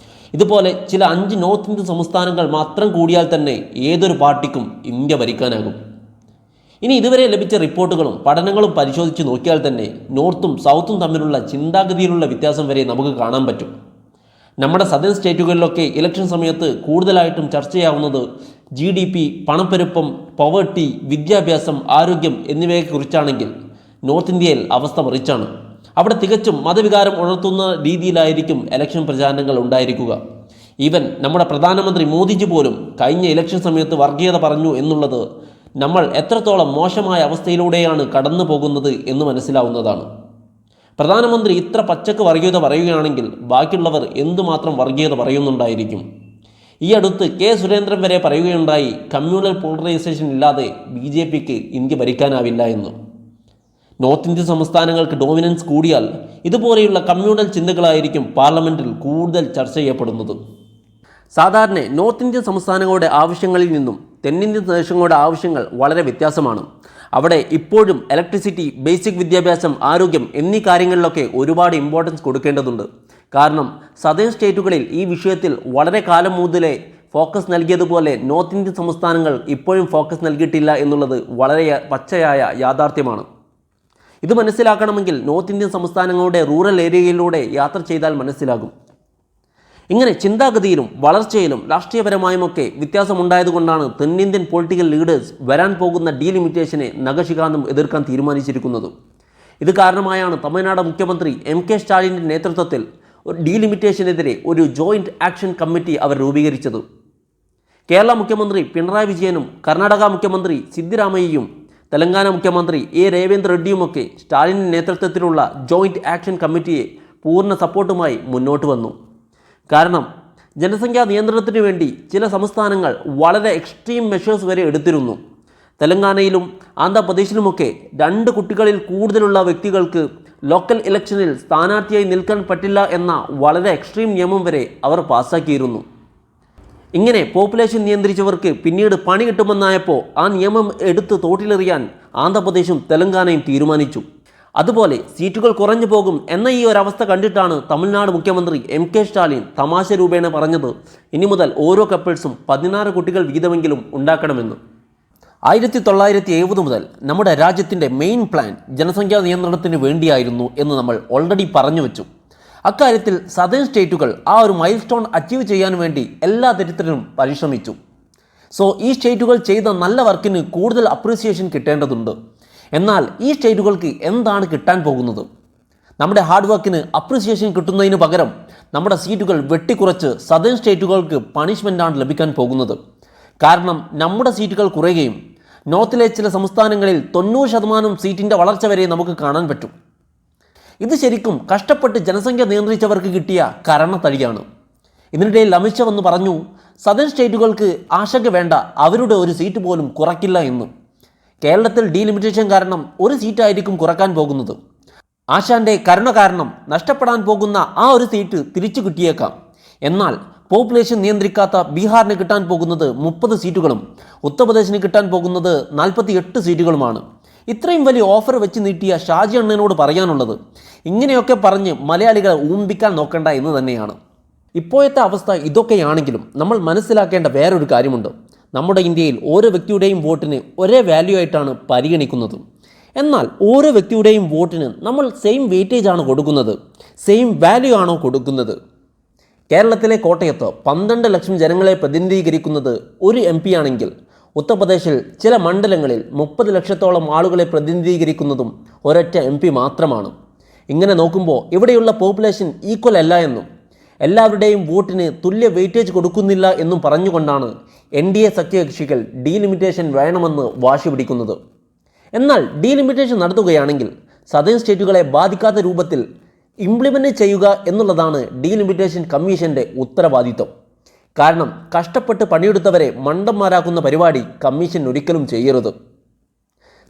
ഇതുപോലെ ചില 5 നോർത്ത് ഇന്ത്യൻ സംസ്ഥാനങ്ങൾ മാത്രം കൂടിയാൽ തന്നെ ഏതൊരു പാർട്ടിക്കും ഇന്ത്യ ഭരിക്കാനാകും. ഇനി ഇതുവരെ ലഭിച്ച റിപ്പോർട്ടുകളും പഠനങ്ങളും പരിശോധിച്ച് നോക്കിയാൽ തന്നെ നോർത്തും സൗത്തും തമ്മിലുള്ള ചിന്താഗതിയിലുള്ള വ്യത്യാസം വരെ നമുക്ക് കാണാൻ പറ്റും. നമ്മുടെ സദേൺ സ്റ്റേറ്റുകളിലൊക്കെ ഇലക്ഷൻ സമയത്ത് കൂടുതലായിട്ടും ചർച്ചയാവുന്നത് GDP, പണപ്പെരുപ്പം, പവർട്ടി, വിദ്യാഭ്യാസം, ആരോഗ്യം എന്നിവയെക്കുറിച്ചാണെങ്കിൽ നോർത്ത് ഇന്ത്യയിൽ അവസ്ഥ മറിച്ചാണ്. അവിടെ തികച്ചും മതവികാരം ഉണർത്തുന്ന രീതിയിലായിരിക്കും ഇലക്ഷൻ പ്രചാരണങ്ങൾ ഉണ്ടായിരിക്കുക. ഈവൻ നമ്മുടെ പ്രധാനമന്ത്രി മോദിജി പോലും കഴിഞ്ഞ ഇലക്ഷൻ സമയത്ത് വർഗീയത പറഞ്ഞു എന്നുള്ളത് നമ്മൾ എത്രത്തോളം മോശമായ അവസ്ഥയിലൂടെയാണ് കടന്നു പോകുന്നത് എന്ന് മനസ്സിലാവുന്നതാണ്. പ്രധാനമന്ത്രി ഇത്ര പച്ചക്ക് വർഗീയത പറയുകയാണെങ്കിൽ ബാക്കിയുള്ളവർ എന്തുമാത്രം വർഗീയത പറയുന്നുണ്ടായിരിക്കും. ഈ അടുത്ത് K. സുരേന്ദ്രൻ വരെ പറയുകയുണ്ടായി കമ്മ്യൂണൽ പോളറൈസേഷൻ ഇല്ലാതെ BJPക്ക് ഇന്ത്യ ഭരിക്കാനാവില്ല എന്ന്. നോർത്ത് ഇന്ത്യൻ സംസ്ഥാനങ്ങൾക്ക് ഡോമിനൻസ് കൂടിയാൽ ഇതുപോലെയുള്ള കമ്മ്യൂണൽ ചിന്തകളായിരിക്കും പാർലമെൻറ്റിൽ കൂടുതൽ ചർച്ച ചെയ്യപ്പെടുന്നത്. സാധാരണ നോർത്ത് ഇന്ത്യൻ സംസ്ഥാനങ്ങളുടെ ആവശ്യങ്ങളിൽ നിന്നും തെന്നിന്ത്യൻ പ്രദേശങ്ങളുടെ ആവശ്യങ്ങൾ വളരെ വ്യത്യാസമാണ്. അവിടെ ഇപ്പോഴും ഇലക്ട്രിസിറ്റി, ബേസിക് വിദ്യാഭ്യാസം, ആരോഗ്യം എന്നീ കാര്യങ്ങളിലൊക്കെ ഒരുപാട് ഇമ്പോർട്ടൻസ് കൊടുക്കേണ്ടതുണ്ട്. കാരണം സദേൺ സ്റ്റേറ്റുകളിൽ ഈ വിഷയത്തിൽ വളരെ കാലം മുതലേ ഫോക്കസ് നൽകിയതുപോലെ നോർത്ത് ഇന്ത്യൻ സംസ്ഥാനങ്ങൾ ഇപ്പോഴും ഫോക്കസ് നൽകിയിട്ടില്ല എന്നുള്ളത് വളരെ പച്ചയായ യാഥാർത്ഥ്യമാണ്. ഇത് മനസ്സിലാക്കണമെങ്കിൽ നോർത്ത് ഇന്ത്യൻ സംസ്ഥാനങ്ങളുടെ റൂറൽ ഏരിയയിലൂടെ യാത്ര ചെയ്താൽ മനസ്സിലാകും. ഇങ്ങനെ ചിന്താഗതിയിലും വളർച്ചയിലും രാഷ്ട്രീയപരമായുമൊക്കെ വ്യത്യാസമുണ്ടായതുകൊണ്ടാണ് തെന്നിന്ത്യൻ പൊളിറ്റിക്കൽ ലീഡേഴ്സ് വരാൻ പോകുന്ന ഡീലിമിറ്റേഷനെ നഖശിഖാന്തം എതിർക്കാൻ തീരുമാനിച്ചിരിക്കുന്നത്. ഇത് കാരണമായാണ് തമിഴ്നാട് മുഖ്യമന്ത്രി MK സ്റ്റാലിൻ്റെ നേതൃത്വത്തിൽ ഡീലിമിറ്റേഷനെതിരെ ഒരു ജോയിൻറ്റ് ആക്ഷൻ കമ്മിറ്റി അവർ രൂപീകരിച്ചത്. കേരള മുഖ്യമന്ത്രി പിണറായി വിജയനും കർണാടക മുഖ്യമന്ത്രി സിദ്ധരാമയ്യയും തെലങ്കാന മുഖ്യമന്ത്രി രേവേന്ദ്ര റെഡ്ഡിയുമൊക്കെ സ്റ്റാലിൻ്റെ നേതൃത്വത്തിലുള്ള ജോയിൻറ്റ് ആക്ഷൻ കമ്മിറ്റിയെ പൂർണ്ണ സപ്പോർട്ടുമായി മുന്നോട്ട് വന്നു. കാരണം ജനസംഖ്യാ നിയന്ത്രണത്തിന് വേണ്ടി ചില സംസ്ഥാനങ്ങൾ വളരെ എക്സ്ട്രീം മെഷേഴ്സ് വരെ എടുത്തിരുന്നു. തെലങ്കാനയിലും ആന്ധ്രാപ്രദേശിലുമൊക്കെ 2 കുട്ടികളിൽ കൂടുതലുള്ള വ്യക്തികൾക്ക് ലോക്കൽ ഇലക്ഷനിൽ സ്ഥാനാർത്ഥിയായി നിൽക്കാൻ പറ്റില്ല എന്ന വളരെ എക്സ്ട്രീം നിയമം വരെ അവർ പാസ്സാക്കിയിരുന്നു. ഇങ്ങനെ പോപ്പുലേഷൻ നിയന്ത്രിച്ചവർക്ക് പിന്നീട് പണി കിട്ടുമെന്നായപ്പോൾ ആ നിയമം എടുത്ത് തോട്ടിലെറിയാൻ ആന്ധ്രാപ്രദേശും തെലങ്കാനയും തീരുമാനിച്ചു. അതുപോലെ സീറ്റുകൾ കുറഞ്ഞു പോകും എന്ന ഈ ഒരവസ്ഥ കണ്ടിട്ടാണ് തമിഴ്നാട് മുഖ്യമന്ത്രി MK സ്റ്റാലിൻ തമാശ രൂപേണ പറഞ്ഞത് ഇനി മുതൽ ഓരോ കപ്പിൾസും 16 കുട്ടികൾ വീതമെങ്കിലും ഉണ്ടാക്കണമെന്ന്. 1970 മുതൽ നമ്മുടെ രാജ്യത്തിൻ്റെ മെയിൻ പ്ലാൻ ജനസംഖ്യാ നിയന്ത്രണത്തിന് വേണ്ടിയായിരുന്നു എന്ന് നമ്മൾ ഓൾറെഡി പറഞ്ഞു വെച്ചു. അക്കാര്യത്തിൽ സദേൺ സ്റ്റേറ്റുകൾ ആ ഒരു മൈൽ സ്റ്റോൺ അച്ചീവ് ചെയ്യാൻ വേണ്ടി എല്ലാ തരത്തിലും പരിശ്രമിച്ചു. സോ ഈ സ്റ്റേറ്റുകൾ ചെയ്ത നല്ല വർക്കിന് കൂടുതൽ അപ്രീസിയേഷൻ കിട്ടേണ്ടതുണ്ട്. എന്നാൽ ഈ സ്റ്റേറ്റുകൾക്ക് എന്താണ് കിട്ടാൻ പോകുന്നത്? നമ്മുടെ ഹാർഡ് വർക്കിന് അപ്രീസിയേഷൻ കിട്ടുന്നതിന് പകരം നമ്മുടെ സീറ്റുകൾ വെട്ടിക്കുറച്ച് സദേൺ സ്റ്റേറ്റുകൾക്ക് പണിഷ്മെൻ്റാണ് ലഭിക്കാൻ പോകുന്നത്. കാരണം നമ്മുടെ സീറ്റുകൾ കുറയുകയും നോർത്തിലെ ചില സംസ്ഥാനങ്ങളിൽ 90% സീറ്റിൻ്റെ വളർച്ച വരെ നമുക്ക് കാണാൻ പറ്റും. ഇത് ശരിക്കും കഷ്ടപ്പെട്ട് ജനസംഖ്യ നിയന്ത്രിച്ചവർക്ക് കിട്ടിയ കരണത്തടിയാണ്. ഇതിനിടയിൽ അമിത്ഷാ വന്ന് പറഞ്ഞു സദേൺ സ്റ്റേറ്റുകൾക്ക് ആശങ്ക വേണ്ട, അവരുടെ ഒരു സീറ്റ് പോലും കുറയ്ക്കില്ല എന്ന്. കേരളത്തിൽ ഡീലിമിറ്റേഷൻ കാരണം ഒരു സീറ്റായിരിക്കും കുറക്കാൻ പോകുന്നത്. ആശാന്റെ കരുണ കാരണം നഷ്ടപ്പെടാൻ പോകുന്ന ആ ഒരു സീറ്റ് തിരിച്ചു കിട്ടിയേക്കാം. എന്നാൽ പോപ്പുലേഷൻ നിയന്ത്രിക്കാത്ത ബീഹാറിന് കിട്ടാൻ പോകുന്നത് 30 സീറ്റുകളും ഉത്തർപ്രദേശിന് കിട്ടാൻ പോകുന്നത് 48 സീറ്റുകളുമാണ്. ഇത്രയും വലിയ ഓഫർ വെച്ച് നീട്ടിയ ഷാജി അണ്ണനോട് പറയാനുള്ളത് ഇങ്ങനെയൊക്കെ പറഞ്ഞ് മലയാളികളെ ഊമ്പിക്കാൻ നോക്കണ്ട എന്ന് തന്നെയാണ്. ഇപ്പോഴത്തെ അവസ്ഥ ഇതൊക്കെയാണെങ്കിലും നമ്മൾ മനസ്സിലാക്കേണ്ട വേറൊരു കാര്യമുണ്ട്. നമ്മുടെ ഇന്ത്യയിൽ ഓരോ വ്യക്തിയുടെയും വോട്ടിന് ഒരേ വാല്യൂ ആയിട്ടാണ് പരിഗണിക്കുന്നത്. എന്നാൽ ഓരോ വ്യക്തിയുടെയും വോട്ടിന് നമ്മൾ സെയിം വെയിറ്റേജ് ആണ് കൊടുക്കുന്നത്, സെയിം വാല്യൂ ആണോ കൊടുക്കുന്നത്? കേരളത്തിലെ കോട്ടയത്ത് 12 ലക്ഷം ജനങ്ങളെ പ്രതിനിധീകരിക്കുന്നത് ഒരു MP ആണെങ്കിൽ ഉത്തർപ്രദേശിൽ ചില മണ്ഡലങ്ങളിൽ 30 ലക്ഷത്തോളം ആളുകളെ പ്രതിനിധീകരിക്കുന്നതും ഒരൊറ്റ MP മാത്രമാണ്. ഇങ്ങനെ നോക്കുമ്പോൾ ഇവിടെയുള്ള പോപ്പുലേഷൻ ഈക്വൽ അല്ല എന്നും എല്ലാവരുടെയും വോട്ടിന് തുല്യ വെയിറ്റേജ് കൊടുക്കുന്നില്ല എന്നും പറഞ്ഞുകൊണ്ടാണ് NDA സഖ്യകക്ഷികൾ ഡീലിമിറ്റേഷൻ വേണമെന്ന് വാശി പിടിക്കുന്നത്. എന്നാൽ ഡീലിമിറ്റേഷൻ നടത്തുകയാണെങ്കിൽ സദേൺ സ്റ്റേറ്റുകളെ ബാധിക്കാത്ത രൂപത്തിൽ ഇംപ്ലിമെൻ്റ് ചെയ്യുക എന്നുള്ളതാണ് ഡീലിമിറ്റേഷൻ കമ്മീഷൻ്റെ ഉത്തരവാദിത്വം. കാരണം കഷ്ടപ്പെട്ട് പണിയെടുത്തവരെ മണ്ടന്മാരാക്കുന്ന പരിപാടി കമ്മീഷൻ ഒരിക്കലും ചെയ്യരുത്.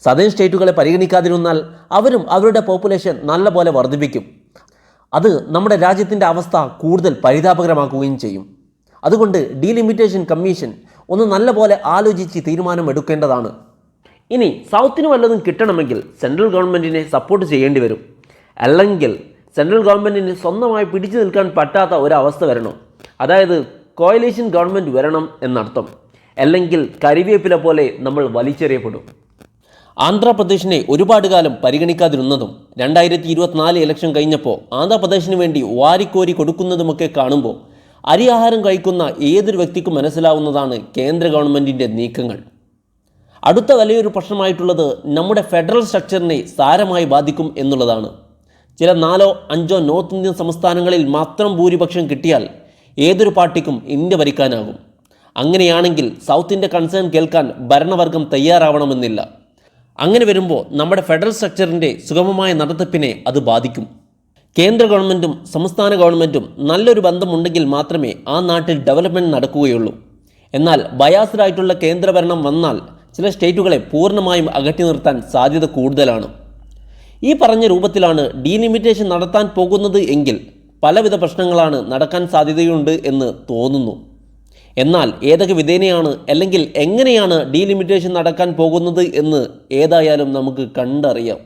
സദേൺ സ്റ്റേറ്റുകളെ പരിഗണിക്കാതിരുന്നാൽ അവരും അവരുടെ പോപ്പുലേഷൻ നല്ല പോലെ വർദ്ധിപ്പിക്കും. അത് നമ്മുടെ രാജ്യത്തിൻ്റെ അവസ്ഥ കൂടുതൽ പരിതാപകരമാക്കുകയും ചെയ്യും. അതുകൊണ്ട് ഡീലിമിറ്റേഷൻ കമ്മീഷൻ ഒന്ന് നല്ല പോലെ ആലോചിച്ച് തീരുമാനം എടുക്കേണ്ടതാണ്. ഇനി സൗത്തിന് വല്ലതും കിട്ടണമെങ്കിൽ സെൻട്രൽ ഗവൺമെൻറ്റിനെ സപ്പോർട്ട് ചെയ്യേണ്ടി വരും. അല്ലെങ്കിൽ സെൻട്രൽ ഗവൺമെൻറ്റിന് സ്വന്തമായി പിടിച്ചു നിൽക്കാൻ പറ്റാത്ത ഒരവസ്ഥ വരണം. അതായത് കോയലീഷൻ ഗവൺമെൻറ് വരണം എന്നർത്ഥം. അല്ലെങ്കിൽ കരിവേപ്പില പോലെ നമ്മൾ വലിച്ചെറിയപ്പെടും. ആന്ധ്രാപ്രദേശിനെ ഒരുപാട് കാലം പരിഗണിക്കാതിരുന്നതും 2024 ഇലക്ഷൻ കഴിഞ്ഞപ്പോൾ ആന്ധ്രാപ്രദേശിന് വേണ്ടി വാരിക്കോരി കൊടുക്കുന്നതുമൊക്കെ കാണുമ്പോൾ അരിയാഹാരം കഴിക്കുന്ന ഏതൊരു വ്യക്തിക്കും മനസ്സിലാവുന്നതാണ് കേന്ദ്ര ഗവൺമെൻറ്റിൻ്റെ നീക്കങ്ങൾ. അടുത്ത വലിയൊരു പ്രശ്നമായിട്ടുള്ളത് നമ്മുടെ ഫെഡറൽ സ്ട്രക്ചറിനെ സാരമായി ബാധിക്കും എന്നുള്ളതാണ്. ചില 4-5 നോർത്ത് ഇന്ത്യൻ സംസ്ഥാനങ്ങളിൽ മാത്രം ഭൂരിപക്ഷം കിട്ടിയാൽ ഏതൊരു പാർട്ടിക്കും ഇന്ത്യ ഭരിക്കാനാകും. അങ്ങനെയാണെങ്കിൽ സൗത്തിൻ്റെ കൺസേൺ കേൾക്കാൻ ഭരണവർഗം തയ്യാറാവണമെന്നില്ല. അങ്ങനെ വരുമ്പോൾ നമ്മുടെ ഫെഡറൽ സ്ട്രക്ചറിൻ്റെ സുഗമമായ നടത്തിപ്പിനെ അത് ബാധിക്കും. കേന്ദ്ര ഗവൺമെൻറ്റും സംസ്ഥാന ഗവൺമെൻറ്റും നല്ലൊരു ബന്ധമുണ്ടെങ്കിൽ മാത്രമേ ആ നാട്ടിൽ ഡെവലപ്മെൻറ്റ് നടക്കുകയുള്ളൂ. എന്നാൽ ബയാസ്ഡായിട്ടുള്ള കേന്ദ്രഭരണം വന്നാൽ ചില സ്റ്റേറ്റുകളെ പൂർണ്ണമായും അകറ്റി നിർത്താൻ സാധ്യത കൂടുതലാണ്. ഈ പറഞ്ഞ രൂപത്തിലാണ് ഡീലിമിറ്റേഷൻ നടത്താൻ പോകുന്നത് എങ്കിൽ പലവിധ പ്രശ്നങ്ങളാണ് നടക്കാൻ സാധ്യതയുണ്ട് എന്ന് തോന്നുന്നു. എന്നാൽ ഏതൊക്കെ വിധേനയാണ് അല്ലെങ്കിൽ എങ്ങനെയാണ് ഡീലിമിറ്റേഷൻ നടക്കാൻ പോകുന്നത് എന്ന് ഏതായാലും നമുക്ക് കണ്ടറിയാം.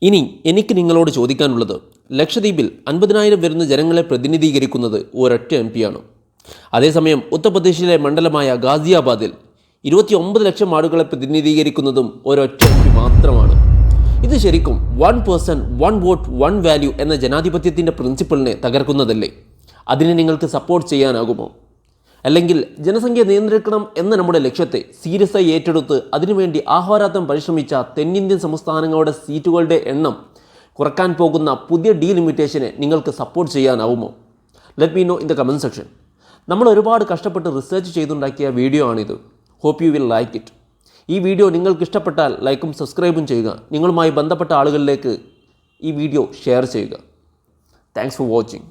ഇനി എനിക്ക് നിങ്ങളോട് ചോദിക്കാനുള്ളത്, ലക്ഷദ്വീപിൽ 50,000 വരുന്ന ജനങ്ങളെ പ്രതിനിധീകരിക്കുന്നത് ഒരൊറ്റ MP ആണ്. അതേസമയം ഉത്തർപ്രദേശിലെ മണ്ഡലമായ ഗാസിയാബാദിൽ 29 ലക്ഷം ആളുകളെ പ്രതിനിധീകരിക്കുന്നതും ഒരൊറ്റ MP മാത്രമാണ്. ഇത് ശരിക്കും 1 person 1 vote 1 value എന്ന ജനാധിപത്യത്തിൻ്റെ പ്രിൻസിപ്പിളിനെ തകർക്കുന്നതല്ലേ? അതിനെ നിങ്ങൾക്ക് സപ്പോർട്ട് ചെയ്യാനാകുമോ? അല്ലെങ്കിൽ ജനസംഖ്യ നിയന്ത്രിക്കണം എന്ന നമ്മുടെ ലക്ഷ്യത്തെ സീരിയസ് ആയി ഏറ്റെടുത്ത് അതിനുവേണ്ടി ആഹ്വാരാത്രം പരിശ്രമിച്ച തെന്നിന്ത്യൻ സംസ്ഥാനങ്ങളുടെ സീറ്റുകളുടെ എണ്ണം കുറക്കാൻ പോകുന്ന പുതിയ ഡീലിമിറ്റേഷനെ നിങ്ങൾക്ക് സപ്പോർട്ട് ചെയ്യാനാവുമോ? Let me know in the comment section. നമ്മൾ ഒരുപാട് കഷ്ടപ്പെട്ട് റിസർച്ച് ചെയ്തുണ്ടാക്കിയ വീഡിയോ ആണിത്. Hope you will like it. ഈ വീഡിയോ നിങ്ങൾക്ക് ഇഷ്ടപ്പെട്ടാൽ ലൈക്കും സബ്സ്ക്രൈബും ചെയ്യുക. നിങ്ങളുമായി ബന്ധപ്പെട്ട ആളുകളിലേക്ക് ഈ വീഡിയോ ഷെയർ ചെയ്യുക. Thanks for watching.